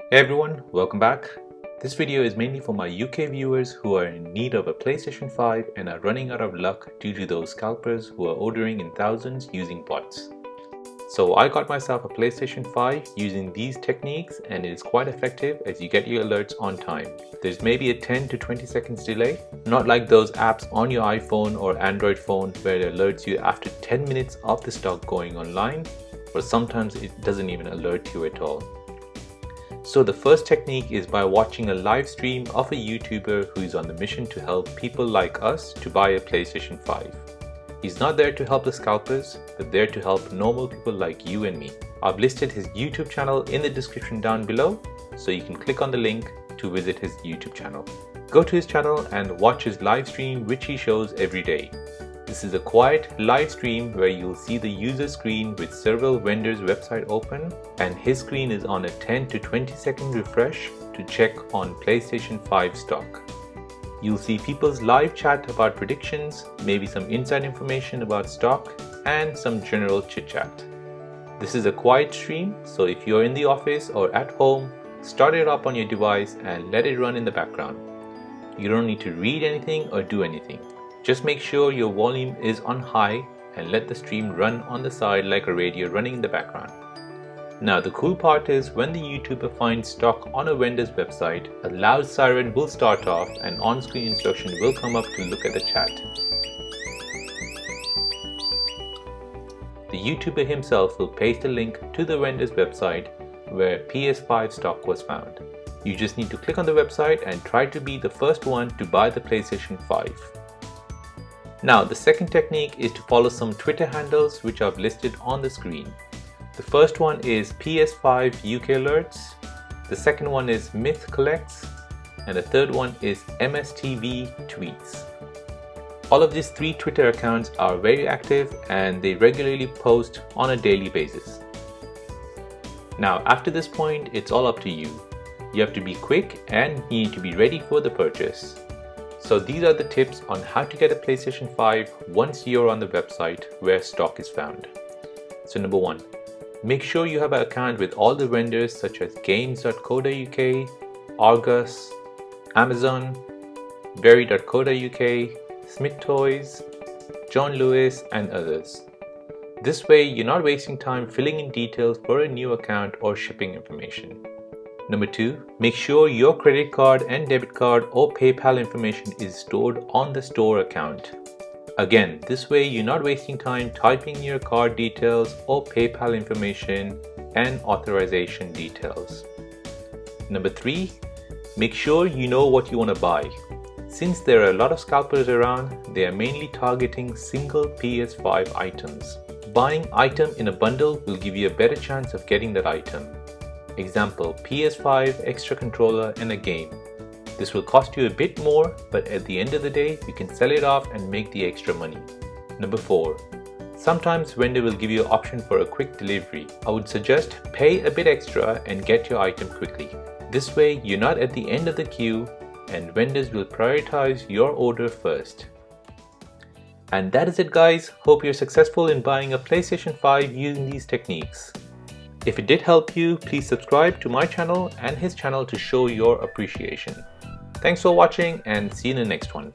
Hey everyone, welcome back. This video is mainly for my UK viewers who are in need of a PlayStation 5 and are running out of luck due to those scalpers who are ordering in thousands using bots. So I got myself a PlayStation 5 using these techniques, and it is quite effective as you get your alerts on time. There's maybe a 10 to 20 seconds delay, not like those apps on your iPhone or Android phone where it alerts you after 10 minutes of the stock going online, or sometimes it doesn't even alert you at all. So the first technique is by watching a live stream of a YouTuber who is on the mission to help people like us to buy a PlayStation 5. He's not there to help the scalpers, but there to help normal people like you and me. I've listed his YouTube channel in the description down below, so you can click on the link to visit his YouTube channel. Go to his channel and watch his live stream, which he shows every day. This is a quiet live stream where you'll see the user screen with several vendors' website open, and his screen is on a 10 to 20 second refresh to check on PlayStation 5 stock. You'll see people's live chat about predictions, maybe some inside information about stock, and some general chit chat. This is a quiet stream, so if you're in the office or at home, start it up on your device and let it run in the background. You don't need to read anything or do anything. Just make sure your volume is on high and let the stream run on the side like a radio running in the background. Now the cool part is when the YouTuber finds stock on a vendor's website, a loud siren will start off and on-screen instruction will come up to look at the chat. The YouTuber himself will paste a link to the vendor's website where PS5 stock was found. You just need to click on the website and try to be the first one to buy the PlayStation 5. Now the second technique is to follow some Twitter handles which I've listed on the screen. The first one is PS5 UK Alerts, the second one is Myth Collects, and the third one is MSTVyt. All of these three Twitter accounts are very active and they regularly post on a daily basis. Now after this point, it's all up to you. You have to be quick and you need to be ready for the purchase. So these are the tips on how to get a PlayStation 5 once you're on the website where stock is found. So number 1, make sure you have an account with all the vendors such as games.co.uk, Argus, Amazon, berry.co.uk, Smith Toys, John Lewis, and others. This way you're not wasting time filling in details for a new account or shipping information. Number 2, make sure your credit card and debit card or PayPal information is stored on the store account. Again, this way you're not wasting time typing your card details or PayPal information and authorization details. Number 3, make sure you know what you want to buy. Since there are a lot of scalpers around, they are mainly targeting single PS5 items. Buying item in a bundle will give you a better chance of getting that item. Example, PS5, extra controller, and a game. This will cost you a bit more, but at the end of the day, you can sell it off and make the extra money. Number 4, sometimes vendor will give you an option for a quick delivery. I would suggest pay a bit extra and get your item quickly. This way, you're not at the end of the queue and vendors will prioritize your order first. And that is it guys. Hope you're successful in buying a PlayStation 5 using these techniques. If it did help you, please subscribe to my channel and his channel to show your appreciation. Thanks for watching and see you in the next one.